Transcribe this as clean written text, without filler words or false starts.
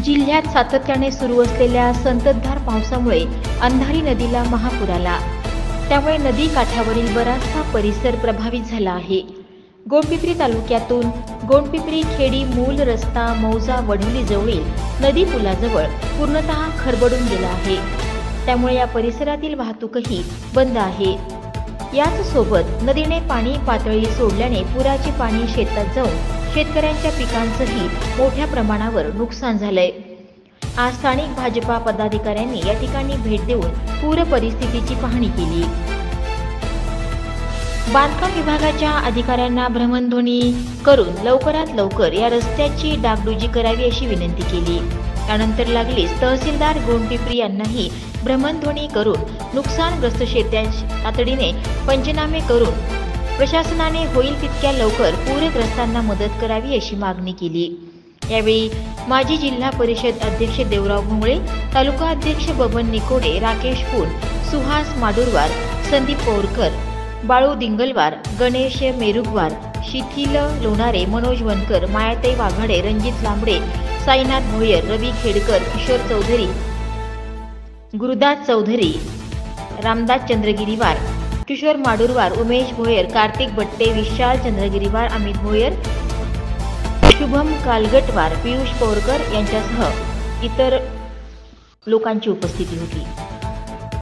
जिल्ह्यात सातत्याने सुरू असलेल्या संततधार पावसामुळे अंधारी नदीला महापूर आला. त्यामुळे नदी काठावरील बराचसा परिसर प्रभावित झाला आहे. गोंडपिंपरी तालुक्यातून गोंडपिंपरी खेडी मूल रस्ता मौजा वढवली जवळील नदी पुलाजवळ पूर्णतः खरबडून गेला आहे. त्यामुळे या परिसरातील वाहतूकही बंद आहे. याच सोबत नदीने पाणी पातळी सोडल्याने पुराचे पाणी शेतात जाऊन शेतकऱ्यांच्या पिकांचंही मोठ्या प्रमाणावर नुकसान झालंय. आज स्थानिक भाजपा पदाधिकाऱ्यांनी या ठिकाणी भेट देऊन पूर परिस्थितीची पाहणी केली. बांधकाम विभागाच्या अधिकाऱ्यांना भ्रमणध्वनी करून लवकरात लवकर या रस्त्याची डागडुजी करावी अशी विनंती केली. त्यानंतर लागलीच तहसीलदार गोंडपिंपरी यांनाही भ्रमणध्वनी करून नुकसानग्रस्त शेतांचे तातडीने पंचनामे करून प्रशासनाने होईल तितक्या लवकर पूरग्रस्तांना मदत करावी अशी मागणी केली. यावेळी माजी जिल्हा परिषद अध्यक्ष देवराव भोंगळे, तालुका अध्यक्ष बबन निकोडे, राकेश फूल, सुहास माडुरवार, संदीप पौरकर, बाळू दिंगलवार, गणेश मेरुगवार, शिथिल लोणारे, मनोज वनकर, मायाताई वाघाडे, रणजित लांबडे, साईनाथ भोयर, रवी खेडकर, किशोर चौधरी, गुरुदास चौधरी, रामदास चंद्रगिरीवार, किशोर माडुरवार, उमेश भोयर, कार्तिक बट्टे, विशाल चंद्रगिरीवार, अमित भोयर, शुभम कालगटवार, पियुष पौरकर यांच्यासह इतर लोकांची उपस्थिती होती.